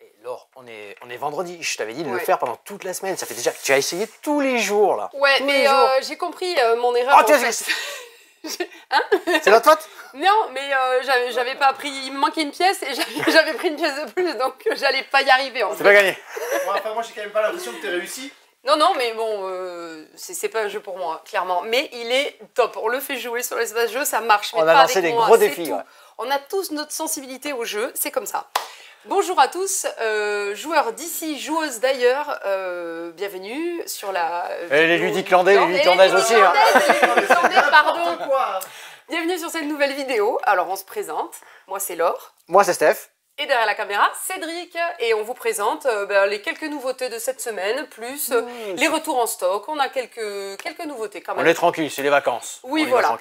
Et Laure, on est vendredi. Je t'avais dit de le faire pendant toute la semaine. Ça fait déjà que tu as essayé tous les jours là. Ouais, mais j'ai compris mon erreur. Oh, Hein? C'est notre faute? Non, mais j'avais pas pris. Il me manquait une pièce et j'avais pris une pièce de plus, donc j'allais pas y arriver. C'est pas gagné. Ouais, enfin, moi, j'ai quand même pas l'impression que tu réussi. Non, mais bon, c'est pas un jeu pour moi, clairement. Mais il est top. On le fait jouer sur l'espace jeu, ça marche. On a lancé des gros défis. Ouais. On a tous notre sensibilité au jeu, c'est comme ça. Bonjour à tous, joueurs d'ici, joueuses d'ailleurs, bienvenue sur la... Et les ludiques-landais, les ludiques-landaises aussi. Hein. Pardon. Bienvenue sur cette nouvelle vidéo. Alors on se présente, moi c'est Laure. Moi c'est Steph. Et derrière la caméra, Cédric. Et on vous présente les quelques nouveautés de cette semaine, plus les retours en stock. On a quelques nouveautés quand même. On est tranquille, c'est les vacances. Oui, voilà.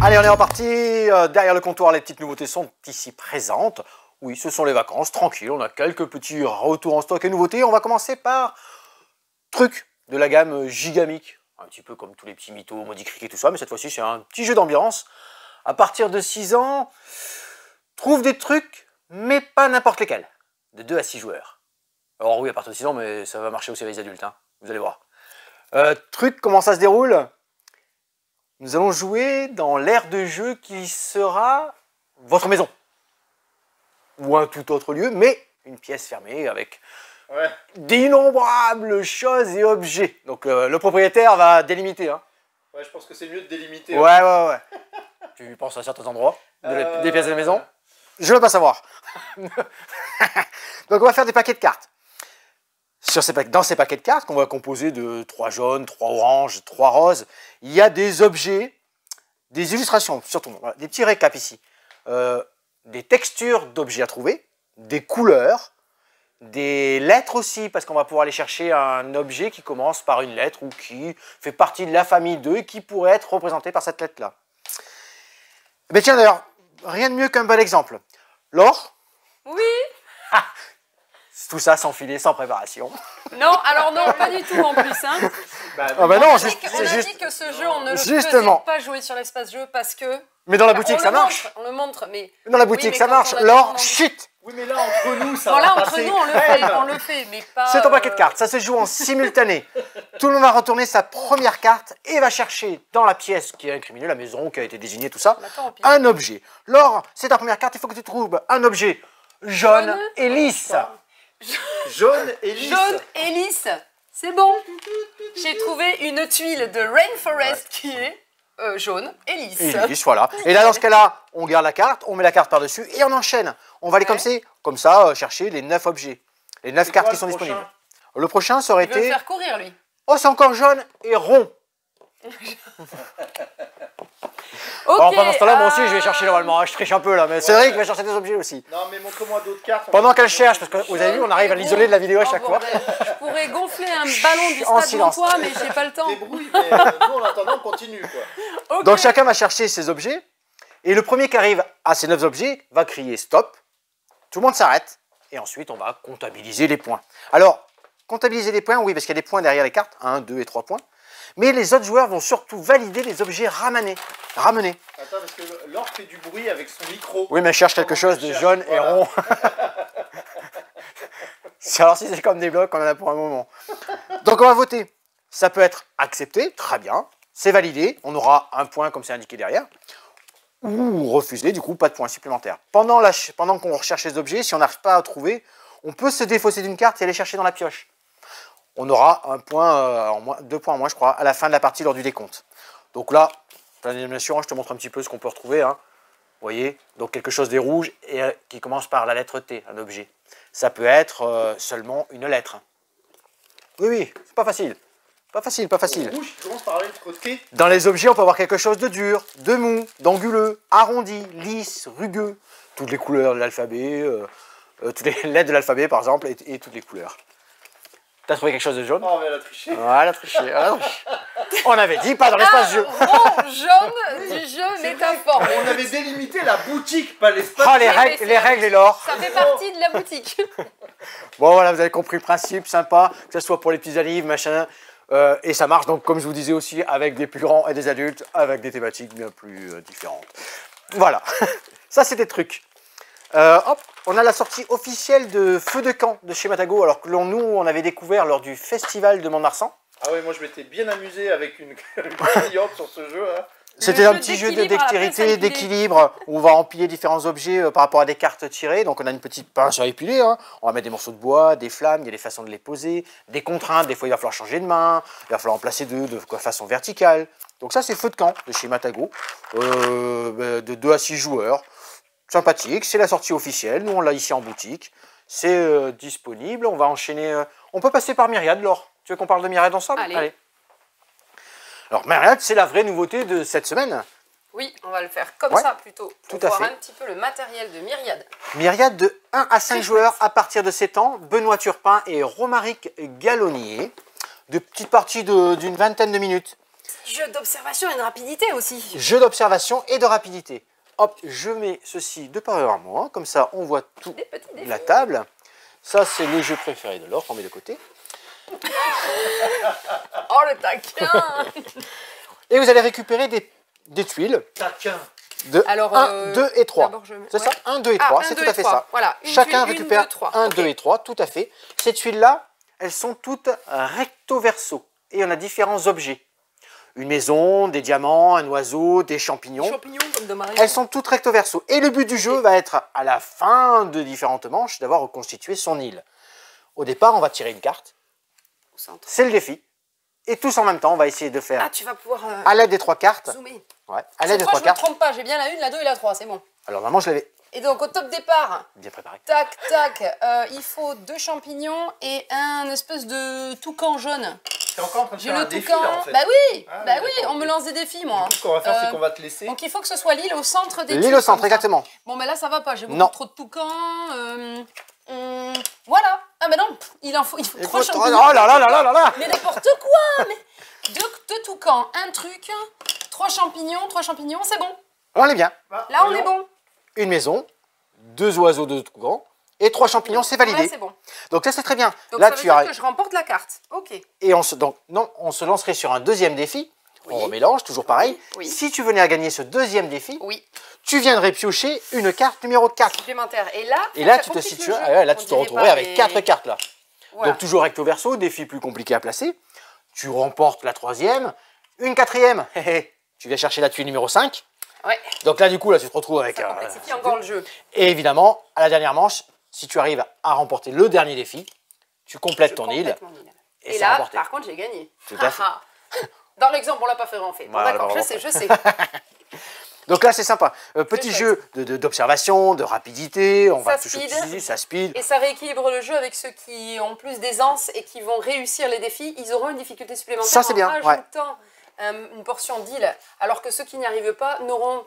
Allez, on est reparti. Derrière le comptoir, les petites nouveautés sont ici présentes. Oui, ce sont les vacances, tranquille. On a quelques petits retours en stock et nouveautés. On va commencer par truc de la gamme Gigamic. Un petit peu comme tous les petits mythos, Modi Cricket et tout ça. Mais cette fois-ci, c'est un petit jeu d'ambiance. À partir de 6 ans, trouve des trucs, mais pas n'importe lesquels. De 2 à 6 joueurs. Alors oui, à partir de 6 ans, mais ça va marcher aussi avec les adultes. Hein. Vous allez voir. Truc, comment ça se déroule? Nous allons jouer dans l'aire de jeu qui sera votre maison. Ou un tout autre lieu, mais une pièce fermée avec d'innombrables choses et objets. Donc le propriétaire va délimiter. Hein. Ouais, je pense que c'est mieux de délimiter. Ouais. Tu penses à certains endroits des pièces de la maison? Je ne veux pas savoir. Donc on va faire des paquets de cartes. Dans ces paquets de cartes, qu'on va composer de 3 jaunes, 3 oranges, 3 roses, il y a des objets, des illustrations, surtout, voilà, des petits récaps ici, des textures d'objets à trouver, des couleurs, des lettres aussi, parce qu'on va pouvoir aller chercher un objet qui commence par une lettre ou qui fait partie de la famille 2 et qui pourrait être représenté par cette lettre-là. Mais tiens d'ailleurs, rien de mieux qu'un bel exemple. Laure? Oui. Tout ça sans filet, sans préparation. Non, alors non, pas du tout en plus. Hein. Non, on a dit que ce jeu, on ne le faisait pas jouer sur l'espace jeu parce que... Mais dans la boutique, ça marche. On le montre, mais... Dans la boutique, ça marche. Laure, shit. Oui, mais là, entre nous, ça voilà, va entre passer nous, on le fait, mais pas... C'est ton paquet de cartes, ça se joue en simultané. Tout le monde va retourner sa première carte et va chercher dans la pièce qui est incriminée, la maison qui a été désignée, tout ça, un objet. Laure, c'est ta première carte, il faut que tu trouves un objet jaune et lisse. Jaune et lisse. Jaune et lisse. C'est bon. J'ai trouvé une tuile de Rainforest qui est jaune et lisse. Et lisse, voilà. Et là, dans ce cas-là, on garde la carte, on met la carte par-dessus et on enchaîne. On va aller comme ça chercher les 9 objets. Les 9 cartes qui sont disponibles. Le prochain, ça aurait été... Il veut faire courir, lui. Oh, c'est encore jaune et rond. Bon, pendant ce temps-là, moi aussi, je vais chercher normalement. Je triche un peu là, mais c'est vrai qu'il va chercher des objets aussi. Non, mais montre-moi d'autres cartes. Pendant qu'elle cherche, parce que vous avez vu, on arrive à l'isoler de la vidéo à chaque fois. Je pourrais gonfler un ballon du stade devant toi, mais j'ai pas le temps. Débrouille, mais nous, en attendant, on continue. Quoi. Okay. Donc chacun va chercher ses objets, et le premier qui arrive à ces 9 objets va crier stop. Tout le monde s'arrête, et ensuite on va comptabiliser les points. Alors, comptabiliser les points, oui, parce qu'il y a des points derrière les cartes, 1, 2 et 3 points. Mais les autres joueurs vont surtout valider les objets ramenés. Attends, parce que Laure fait du bruit avec son micro. Oui, mais elle cherche quelque chose de jaune et rond. Alors si c'est comme des blocs, on en a pour un moment. Donc on va voter. Ça peut être accepté, très bien. C'est validé, on aura un point comme c'est indiqué derrière. Ou refusé, du coup pas de points supplémentaires. Pendant qu'on recherche les objets, si on n'arrive pas à trouver, on peut se défausser d'une carte et aller chercher dans la pioche. On aura un point, 2 points en moins, je crois, à la fin de la partie lors du décompte. Donc là, bien sûr, je te montre un petit peu ce qu'on peut retrouver. Hein. Vous voyez, donc quelque chose de rouge et qui commence par la lettre T, un objet. Ça peut être seulement une lettre. Oui, c'est pas facile. Pas facile. Le rouge qui commence par la lettre T. Dans les objets, on peut avoir quelque chose de dur, de mou, d'anguleux, arrondi, lisse, rugueux. Toutes les couleurs de l'alphabet, toutes les lettres de l'alphabet, par exemple, et toutes les couleurs. T'as trouvé quelque chose de jaune? Oh, mais elle a triché. Elle a triché. On avait dit pas dans l'espace jeu. Rond jaune du jeu métaphore. On avait délimité la boutique, pas l'espace. Oh, les règles et l'or. Ça fait partie de la boutique. Bon, voilà, vous avez compris le principe, sympa. Que ce soit pour les petits livres, machin. Et ça marche donc, comme je vous disais aussi, avec des plus grands et des adultes, avec des thématiques bien plus différentes. Voilà, ça c'est des trucs. Hop, on a la sortie officielle de Feu de camp de chez Matagot, alors que nous, on avait découvert lors du festival de Mont-de-Marsan. Ah ouais, moi je m'étais bien amusé avec une cliente sur ce jeu. Hein. C'était un petit jeu de dextérité, d'équilibre, où on va empiler différents objets par rapport à des cartes tirées. Donc on a une petite pince à épiler, hein. On va mettre des morceaux de bois, des flammes, il y a des façons de les poser, des contraintes, des fois il va falloir changer de main, il va falloir en placer deux de façon verticale. Donc ça c'est Feu de camp de chez Matagot, de 2 à 6 joueurs. Sympathique, c'est la sortie officielle, nous on l'a ici en boutique. C'est disponible, on va enchaîner... On peut passer par Myriad, Laure. Tu veux qu'on parle de Myriad ensemble? Allez. Alors Myriad, c'est la vraie nouveauté de cette semaine. Oui, on va le faire comme ça plutôt, pour tout à voir fait. un petit peu le matériel de Myriad. Myriad de 1 à 5 joueurs à partir de 7 ans, Benoît Turpin et Romaric Gallonnier. De petites parties d'une vingtaine de minutes. Jeu d'observation et de rapidité aussi. Jeu d'observation et de rapidité. Hop, je mets ceci de par à moi, comme ça on voit tout la table. Ça c'est les jeux préférés de Laure, on met de côté. Oh le taquin. Et vous allez récupérer des tuiles. Taquin. De 1, 2 et 3. C'est ça? 1, 2 et 3, c'est tout à fait ça. Voilà. Chacun récupère 1, 2 et 3, tout à fait. Ces tuiles-là, elles sont toutes recto verso. Et on a différents objets. Une maison, des diamants, un oiseau, des champignons. Des champignons comme de Marie. Elles sont toutes recto verso. Et le but du jeu va être, à la fin de différentes manches, d'avoir reconstitué son île. Au départ, on va tirer une carte. C'est le défi. Et tous en même temps, on va essayer de faire, ah, tu vas pouvoir à l'aide des 3 cartes. Zoomer. Ouais, à l'aide des 3 je cartes. ne me trompe pas, j'ai bien la 1, la 2 et la 3, c'est bon. Alors, normalement, je l'avais Et donc, au top départ, bien préparé. tac, tac, il faut 2 champignons et un espèce de toucan jaune. T'es encore en train de J'ai faire un le défi, toucan. là, en fait. Bah oui, Ah, bah oui, d'accord, on me ok. lance des défis, moi. Ce qu'on va faire, c'est qu'on va te laisser. Donc, il faut que ce soit l'île au centre des L'île tuiles, au centre, comme ça. exactement. Bon, mais là, ça va pas, j'ai Non. beaucoup trop de toucans. Voilà. Ah, mais non, il faut 3 champignons. Oh là là là là là là. Mais n'importe quoi, mais deux toucans, un truc, 3 champignons, c'est bon. On est bien. Là, on est bon. Une maison, 2 oiseaux de tout grand et 3 champignons, c'est validé. Là, c'est bon. Donc ça, c'est très bien. Donc, Là, ça veut dire que je remporte la carte. Ok. Et on se lancerait sur un deuxième défi. Oui. On remélange, toujours pareil. Oui. Si tu venais à gagner ce deuxième défi, Oui. tu viendrais piocher une carte numéro 4. Supplémentaire. Et là, Tu te situes, là, tu te retrouverais avec 4 cartes là. Voilà. Donc toujours recto verso, défi plus compliqué à placer. Tu remportes la 3e, une 4e. Tu viens chercher la tuile numéro 5. Ouais. Donc là, du coup, là, tu te retrouves avec... Ça complexifie encore le jeu. Et évidemment, à la dernière manche, si tu arrives à remporter le dernier défi, tu complètes ton île. Et c'est là, remporté. par contre, j'ai gagné. Tout à fait. Dans l'exemple, on l'a pas fait en fait. Bon, Voilà, d'accord, on l'a je sais. Donc là, c'est sympa. Petit jeu d'observation, de rapidité. On va toucher speed. au petit, ça speed. Et ça rééquilibre le jeu avec ceux qui ont plus d'aisance et qui vont réussir les défis. Ils auront une difficulté supplémentaire Ça, c'est bien, en rajoutant une portion d'île, alors que ceux qui n'y arrivent pas n'auront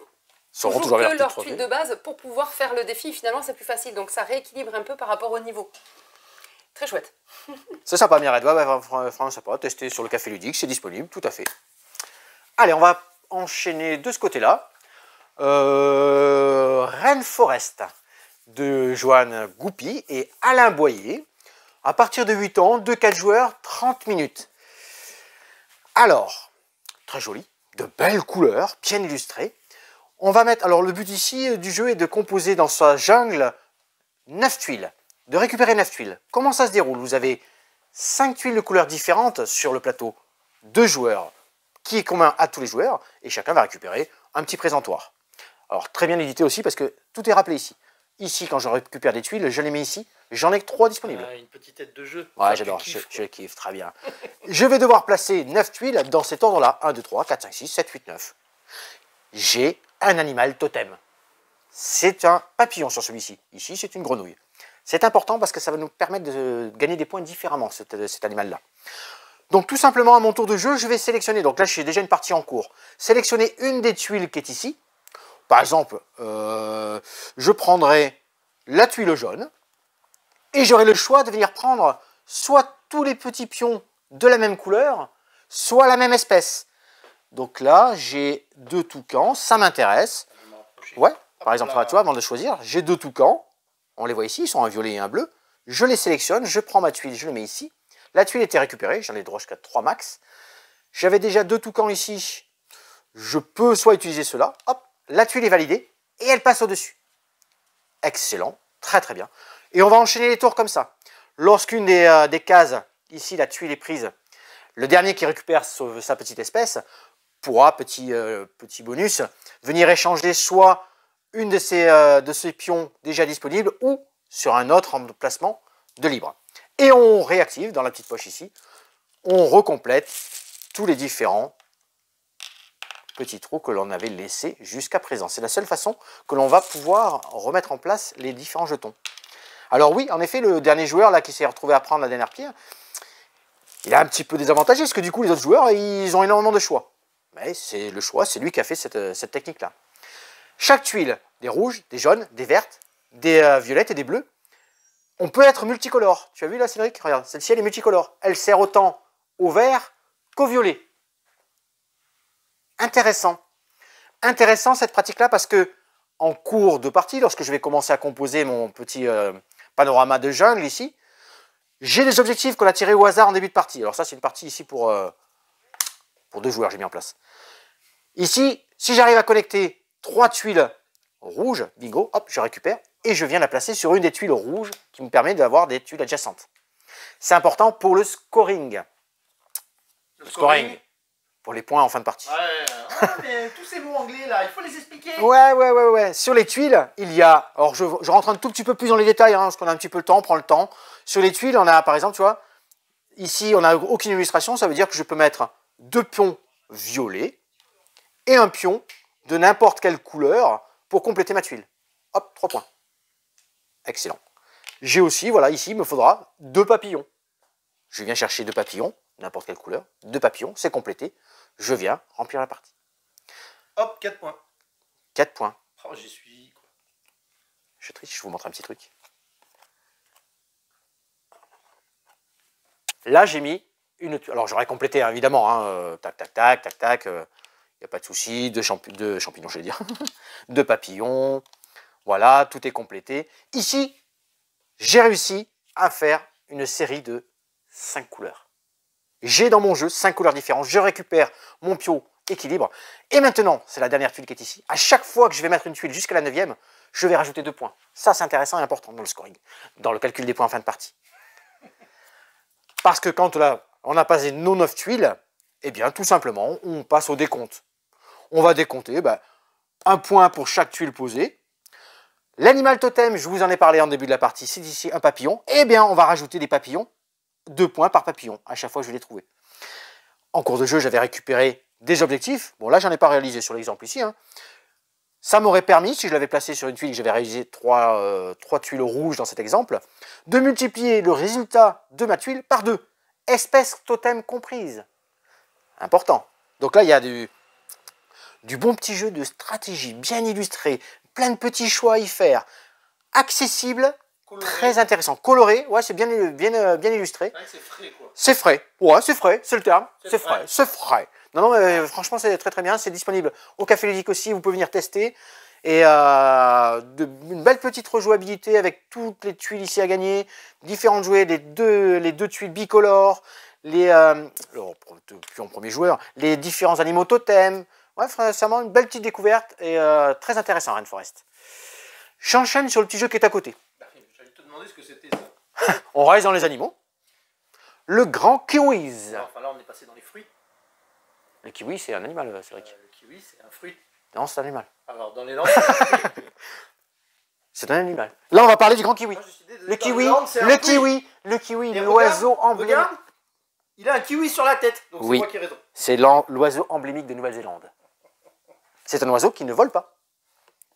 toujours que leur tuile de base pour pouvoir faire le défi. Finalement, c'est plus facile. Donc ça rééquilibre un peu par rapport au niveau. Très chouette. C'est sympa, Myriad. Vraiment sympa. Tester sur le café ludique, c'est disponible, tout à fait. Allez, on va enchaîner de ce côté-là. Rainforest de Joanne Goupy et Alain Boyer. À partir de 8 ans, 2-4 joueurs, 30 minutes. Alors, très joli, de belles couleurs, bien illustrées. On va mettre, alors le but ici du jeu est de composer dans sa jungle 9 tuiles, de récupérer 9 tuiles. Comment ça se déroule? Vous avez 5 tuiles de couleurs différentes sur le plateau, 2 joueurs, qui est commun à tous les joueurs, et chacun va récupérer un petit présentoir. Alors très bien édité aussi parce que tout est rappelé ici. Ici, quand je récupère des tuiles, je les mets ici. J'en ai que 3 disponibles. Une petite tête de jeu. Ouais, j'adore, je kiffe, très bien. Je vais devoir placer 9 tuiles dans cet ordre-là. 1, 2, 3, 4, 5, 6, 7, 8, 9. J'ai un animal totem. C'est un papillon sur celui-ci. Ici, c'est une grenouille. C'est important parce que ça va nous permettre de gagner des points différemment, cet animal-là. Donc tout simplement, à mon tour de jeu, je vais sélectionner. Donc là, j'ai déjà une partie en cours. Sélectionner une des tuiles qui est ici. Par exemple, je prendrai la tuile jaune et j'aurai le choix de venir prendre soit tous les petits pions de la même couleur, soit la même espèce. Donc là, j'ai 2 toucans, ça m'intéresse. Ouais, par exemple, tu vois, avant de choisir, j'ai 2 toucans. On les voit ici, ils sont un violet et un bleu. Je les sélectionne, je prends ma tuile, je le mets ici. La tuile était récupérée, j'en ai droit jusqu'à 3 max. J'avais déjà 2 toucans ici. Je peux soit utiliser cela, hop, la tuile est validée et elle passe au-dessus. Excellent, très très bien. Et on va enchaîner les tours comme ça. Lorsqu'une des cases, ici la tuile est prise, le dernier qui récupère sa petite espèce pourra, petit bonus, venir échanger soit une de ces pions déjà disponibles ou sur un autre emplacement de libre. Et on réactive dans la petite poche ici, on recomplète tous les différents petits trous que l'on avait laissés jusqu'à présent. C'est la seule façon que l'on va pouvoir remettre en place les différents jetons. Alors oui, en effet, le dernier joueur là qui s'est retrouvé à prendre la dernière pierre, il a un petit peu désavantagé, parce que du coup les autres joueurs, ils ont énormément de choix. Mais c'est le choix, c'est lui qui a fait cette technique-là. Chaque tuile, des rouges, des jaunes, des vertes, des violettes et des bleues, on peut être multicolore. Tu as vu là, Cédric? Regarde, celle-ci, elle est multicolore. Elle sert autant au vert qu'au violet. Intéressant. Intéressant cette pratique-là parce que en cours de partie, lorsque je vais commencer à composer mon petit panorama de jungle ici, j'ai des objectifs qu'on a tirés au hasard en début de partie. Alors ça, c'est une partie ici pour 2 joueurs, j'ai mis en place. Ici, si j'arrive à connecter 3 tuiles rouges, bingo, hop, je récupère et je viens la placer sur une des tuiles rouges qui me permet d'avoir des tuiles adjacentes. C'est important pour le scoring. Le scoring. Pour les points en fin de partie. Ouais, mais tous ces mots anglais là, il faut les expliquer. Ouais. Sur les tuiles, il y a... Alors je rentre un tout petit peu plus dans les détails, hein, parce qu'on a un petit peu le temps, on prend le temps. Sur les tuiles, on a par exemple, tu vois, ici on n'a aucune illustration, ça veut dire que je peux mettre 2 pions violets et un pion de n'importe quelle couleur pour compléter ma tuile. Hop, 3 points. Excellent. J'ai aussi, voilà, ici, il me faudra 2 papillons. Je viens chercher 2 papillons, n'importe quelle couleur, 2 papillons, c'est complété. Je viens remplir la partie. Hop, 4 points. 4 points. Oh, j'y suis, quoi. Je triche, je vous montre un petit truc. Là, j'ai mis une... Alors, j'aurais complété, hein, évidemment. Hein, tac, il n'y a pas de souci. 2 champignons, je vais dire. 2 papillons. Voilà, tout est complété. Ici, j'ai réussi à faire une série de 5 couleurs. J'ai dans mon jeu 5 couleurs différentes. Je récupère mon pion équilibre. Et maintenant, c'est la dernière tuile qui est ici. À chaque fois que je vais mettre une tuile jusqu'à la 9e, je vais rajouter 2 points. Ça, c'est intéressant et important dans le scoring, dans le calcul des points en fin de partie. Parce que quand là, on a passé nos 9 tuiles, eh bien, tout simplement, on passe au décompte. On va décompter 1 point pour chaque tuile posée. L'animal totem, je vous en ai parlé en début de la partie, c'est ici un papillon. Eh bien, on va rajouter des papillons. 2 points par papillon, à chaque fois que je vais les trouver. En cours de jeu, j'avais récupéré des objectifs. Bon, là, j'en ai pas réalisé sur l'exemple ici. Hein. Ça m'aurait permis, si je l'avais placé sur une tuile, que j'avais réalisé 3 tuiles rouges dans cet exemple, de multiplier le résultat de ma tuile par 2. Espèce totem comprise. Important. Donc là, il y a du bon petit jeu de stratégie, bien illustré, plein de petits choix à y faire, accessible, coloré. Très intéressant. Coloré, ouais, c'est bien illustré. Ouais, c'est frais, quoi. C'est frais, ouais, c'est frais, c'est le terme. C'est frais, c'est frais. Non, mais franchement, c'est très très bien. C'est disponible au Café Ludique aussi, vous pouvez venir tester. Et une belle petite rejouabilité avec toutes les tuiles ici à gagner, différentes jouets, les deux tuiles bicolores, puis en premier joueur, les différents animaux totems. Ouais, vraiment une belle petite découverte et très intéressant, Rainforest. J'enchaîne sur le petit jeu qui est à côté. J'allais te demander ce que c'était ça. On reste dans les animaux. Le grand kiwi. Enfin là, on est passé dans les fruits. Le kiwi, c'est un animal, c'est vrai. Le kiwi, c'est un fruit. Non, c'est un animal. Alors, dans les langues, c'est un fruit. C'est un animal. Là, on va parler du grand kiwi. Le kiwi, l'oiseau emblémique. Regarde, il a un kiwi sur la tête. Donc oui, c'est moi qui ai raison. C'est l'oiseau emblémique de Nouvelle-Zélande. C'est un oiseau qui ne vole pas.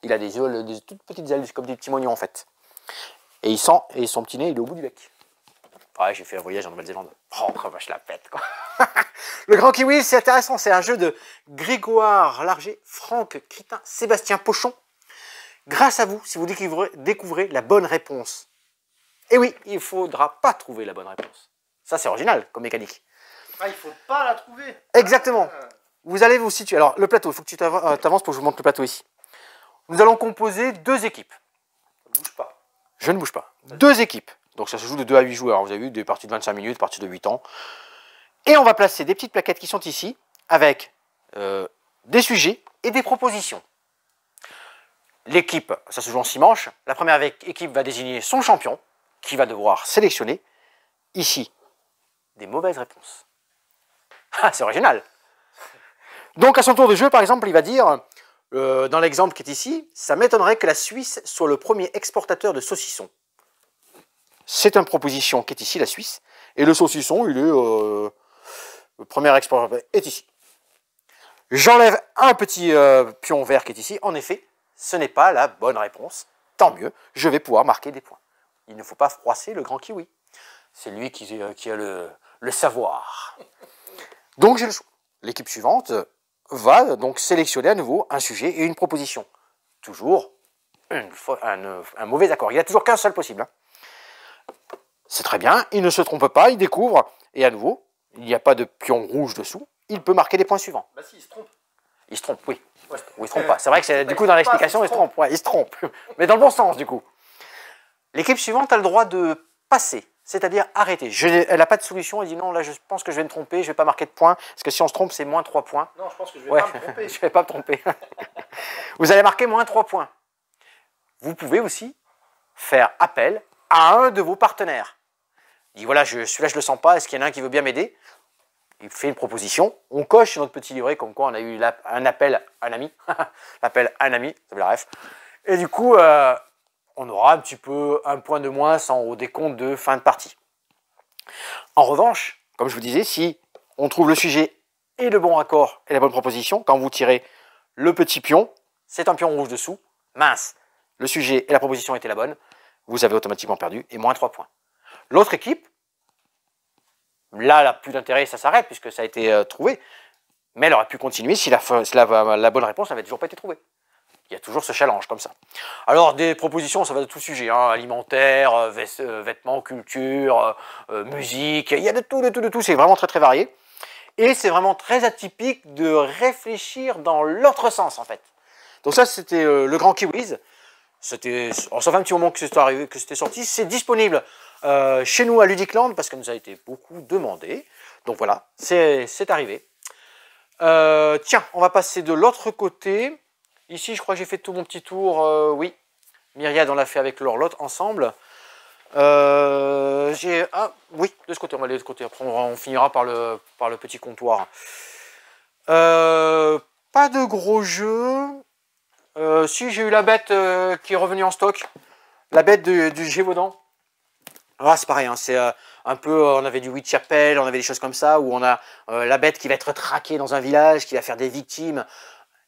Il a des toutes petites ailes, comme des petits moignons en fait. Et son petit nez, il est au bout du bec. Ouais, j'ai fait un voyage en Nouvelle-Zélande. Oh, vache la pète, quoi. Le grand kiwi, c'est intéressant. C'est un jeu de Grégoire Larger, Franck Critin, Sébastien Pochon. Grâce à vous, si vous découvrez la bonne réponse. Et oui, il ne faudra pas trouver la bonne réponse. Ça, c'est original comme mécanique. Ah, il ne faut pas la trouver. Exactement. Vous allez vous situer. Alors, le plateau, il faut que tu t'avances pour que je vous montre le plateau ici. Nous allons composer 2 équipes. Ne bouge pas. Je ne bouge pas. 2 équipes. Donc ça se joue de 2 à 8 joueurs. Vous avez vu des parties de 25 minutes, parties de 8 ans. Et on va placer des petites plaquettes qui sont ici, avec des sujets et des propositions. L'équipe, ça se joue en 6 manches. La première équipe va désigner son champion, qui va devoir sélectionner, ici, des mauvaises réponses. Ah, c'est original. Donc à son tour de jeu, par exemple, il va dire, dans l'exemple qui est ici, ça m'étonnerait que la Suisse soit le premier exportateur de saucissons. C'est une proposition qui est ici, la Suisse. Et le saucisson, il est... le premier exportateur est ici. J'enlève un petit pion vert qui est ici. En effet, ce n'est pas la bonne réponse. Tant mieux, je vais pouvoir marquer des points. Il ne faut pas froisser le grand kiwi. C'est lui qui a le savoir. Donc j'ai le choix. L'équipe suivante va donc sélectionner à nouveau un sujet et une proposition. Toujours un mauvais accord. Il n'y a toujours qu'un seul possible. Hein. C'est très bien, il ne se trompe pas, il découvre, et à nouveau, il n'y a pas de pion rouge dessous, il peut marquer les points suivants. Bah si, il se trompe. Il se trompe, oui. Ouais. Ou il se trompe pas. C'est vrai que du coup, dans l'explication, il se trompe. Ouais, il se trompe. Mais dans le bon sens, du coup. L'équipe suivante a le droit de passer, c'est-à-dire arrêter. Elle n'a pas de solution, elle dit non, là, je pense que je vais me tromper, je ne vais pas marquer de points, parce que si on se trompe, c'est moins 3 points. Non, je pense que je ne vais pas me tromper. Je ne vais pas me tromper. Vous allez marquer moins 3 points. Vous pouvez aussi faire appel à un de vos partenaires. Il dit voilà, celui-là je le sens pas, est-ce qu'il y en a un qui veut bien m'aider? Il fait une proposition, on coche sur notre petit livret comme quoi on a eu un appel à un ami, l'appel à un ami, ça veut la ref. Et du coup, on aura un petit peu un point de moins au décompte de fin de partie. En revanche, comme je vous disais, si on trouve le sujet et le bon accord et la bonne proposition, quand vous tirez le petit pion, c'est un pion rouge dessous, mince, le sujet et la proposition étaient la bonne, vous avez automatiquement perdu et moins 3 points. L'autre équipe, là, elle n'a plus d'intérêt, ça s'arrête puisque ça a été trouvé. Mais elle aurait pu continuer si la bonne réponse n'avait toujours pas été trouvée. Il y a toujours ce challenge comme ça. Alors, des propositions, ça va de tout sujet. Hein, alimentaire, vêtements, culture, musique. Il y a de tout. C'est vraiment très, très varié. Et c'est vraiment très atypique de réfléchir dans l'autre sens, en fait. Donc ça, c'était le Grand Kiwis. Ça fait un petit moment que c'était sorti. C'est disponible chez nous à Ludicland parce que nous a été beaucoup demandé. Donc voilà, c'est arrivé. Tiens, on va passer de l'autre côté. Ici, je crois que j'ai fait tout mon petit tour. Oui, Myriad, on l'a fait avec Lorlotte ensemble. Oui, de ce côté, on va aller de ce côté. Après, on finira par le petit comptoir. Pas de gros jeux. Si, j'ai eu la bête qui est revenue en stock. La bête du Gévaudan. Ah, c'est pareil, hein, c'est un peu, on avait du Whitechapel, on avait des choses comme ça, où on a la bête qui va être traquée dans un village, qui va faire des victimes.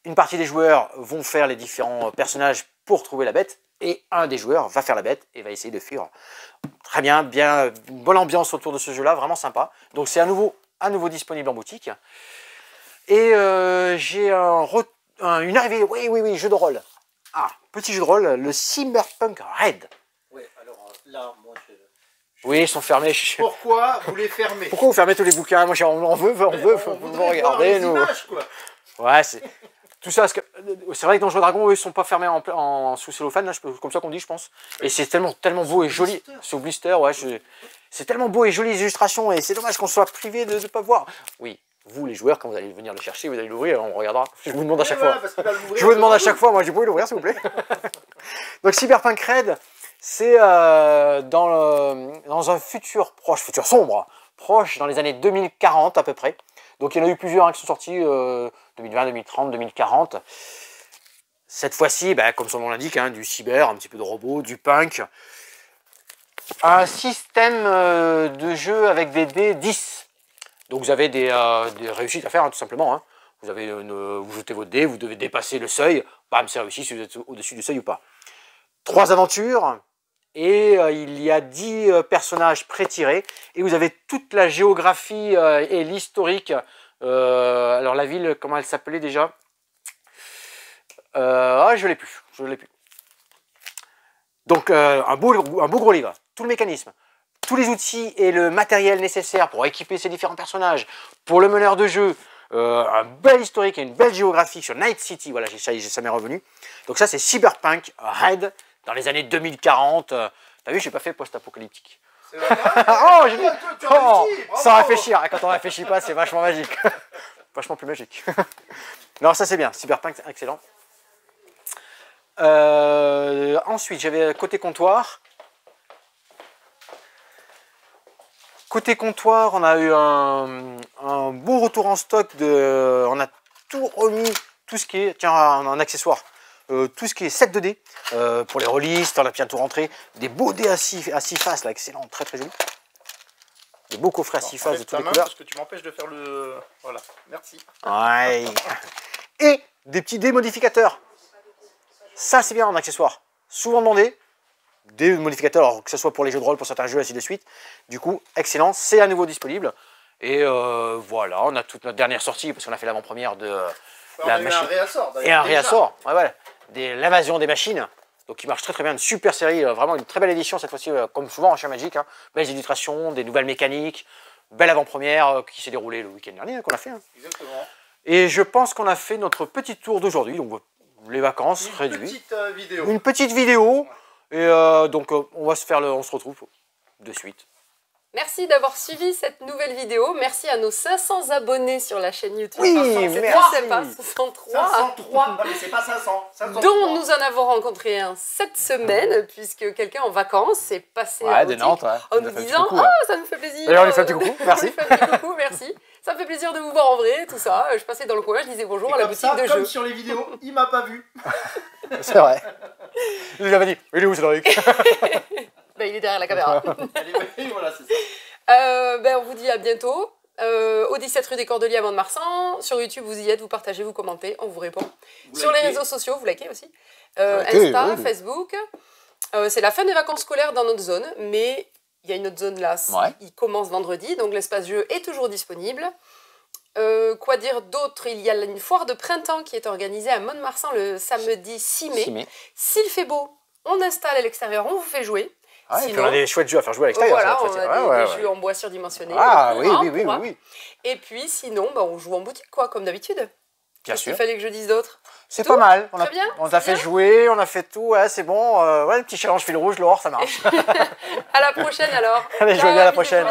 Une partie des joueurs vont faire les différents personnages pour trouver la bête, et un des joueurs va faire la bête et va essayer de fuir. Très bien, une bonne ambiance autour de ce jeu-là, vraiment sympa. Donc c'est à nouveau disponible en boutique. Et j'ai une arrivée, oui, jeu de rôle. Ah, petit jeu de rôle, le Cyberpunk Red. Oui, alors là, moi je... Oui, ils sont fermés. Pourquoi vous les fermez? Pourquoi vous fermez tous les bouquins? Moi, on veut vous regarder, nous. Images, quoi. Ouais, c'est tout ça. C'est vrai que dans Jeux Dragon, eux, ils sont pas fermés sous cellophane, là, comme ça qu'on dit, je pense. Et c'est tellement beau et joli. Sous blister, ouais. C'est tellement beau et joli les illustrations, et c'est dommage qu'on soit privé de ne pas voir. Oui. Vous, les joueurs, quand vous allez venir le chercher, vous allez l'ouvrir, on regardera. Je vous demande à chaque fois. Je vous demande à chaque fois, moi, je peux l'ouvrir, s'il vous plaît. Donc, Cyberpunk Red, c'est dans un futur proche, futur sombre, proche, dans les années 2040 à peu près. Donc, il y en a eu plusieurs qui sont sortis, 2020, 2030, 2040. Cette fois-ci, comme son nom l'indique, hein, du cyber, un petit peu de robot, du punk. Un système de jeu avec des dés 10. Donc vous avez des réussites à faire, hein, tout simplement. Hein. Vous jetez votre dé, vous devez dépasser le seuil. Bam, c'est réussi si vous êtes au-dessus du seuil ou pas. 3 aventures, et il y a 10 personnages pré-tirés. Et vous avez toute la géographie et l'historique. Alors la ville, comment elle s'appelait déjà? Je l'ai plus. Donc un beau gros livre, tout le mécanisme. Tous les outils et le matériel nécessaire pour équiper ces différents personnages, pour le meneur de jeu, un bel historique et une belle géographie sur Night City, voilà, ça m'est revenu. Donc ça, c'est Cyberpunk Red, dans les années 2040. T'as vu, j'ai pas fait post-apocalyptique. Oh, j'ai dit... Oh, sans réfléchir. Quand on réfléchit pas, c'est vachement magique. Vachement plus magique. Non, ça c'est bien. Cyberpunk, excellent. Ensuite, j'avais côté comptoir. Côté comptoir, on a eu un beau retour en stock. On a tout remis, tout ce qui est, tiens, un accessoire, tout ce qui est set 2D pour les releases, on a bien tout rentré. Des beaux dés à 6 faces, là, excellent, très très joli. Des beaux coffrets à 6 faces de toutes les couleurs. Parce que tu m'empêches de faire le... Voilà, merci. Ouais. Et des petits dés modificateurs. Ça, c'est bien en accessoire. Souvent demandé. Des modificateurs, alors que ce soit pour les jeux de rôle, pour certains jeux, ainsi de suite. Du coup, excellent, c'est à nouveau disponible. Et voilà, on a toute notre dernière sortie, parce qu'on a fait l'avant-première de la machine. Un réassort, et un réassort, ouais, l'invasion des machines. Donc il marche très très bien, une super série, vraiment une très belle édition cette fois-ci, comme souvent chez Magic. Hein. Belles illustrations, des nouvelles mécaniques, belle avant-première qui s'est déroulée le week-end dernier, qu'on a fait. Hein. Exactement. Et je pense qu'on a fait notre petit tour d'aujourd'hui, donc les vacances réduites. Une petite vidéo. Et donc on se retrouve de suite. Merci d'avoir suivi cette nouvelle vidéo. Merci à nos 500 abonnés sur la chaîne YouTube. Oui, merci. Pas 63. 503, non mais c'est pas 500. 503. Dont nous en avons rencontré un cette semaine, puisque quelqu'un en vacances est passé à Nantes, en nous disant coucou, ça nous fait plaisir. D'ailleurs, on lui fait un petit coucou, merci. Merci. Ça me fait plaisir de vous voir en vrai, tout ça. Je passais dans le coin, je disais bonjour à la boutique de jeux. Comme sur les vidéos, il m'a pas vu. C'est vrai. Je lui avais dit, il est où Cédric? Ben, il est derrière la caméra. Voilà, c'est ça. Ben, on vous dit à bientôt. Au 17 rue des Cordeliers à Mont-de-Marsan. Sur YouTube, vous y êtes, vous partagez, vous commentez, on vous répond. Sur les réseaux sociaux, vous likez aussi. Insta, Facebook. C'est la fin des vacances scolaires dans notre zone, mais il y a une autre zone là, il commence vendredi, donc l'espace jeu est toujours disponible. Quoi dire d'autre? Il y a une foire de printemps qui est organisée à Mont-de-Marsan le samedi 6 mai. S'il fait beau, on installe à l'extérieur, on vous fait jouer. Ouais, sinon, on a des chouettes jeux à faire jouer à l'extérieur. Voilà, on a des jeux en bois surdimensionnés. Ah oui. Et puis sinon, bah, on joue en boutique, quoi, comme d'habitude. Bien sûr. Il fallait que je dise d'autre. C'est pas mal. On t'a fait jouer, on a fait tout. Ouais, c'est bon. Le petit challenge fil rouge, Laure, ça marche. À la prochaine alors. Allez, je vous dis à la prochaine.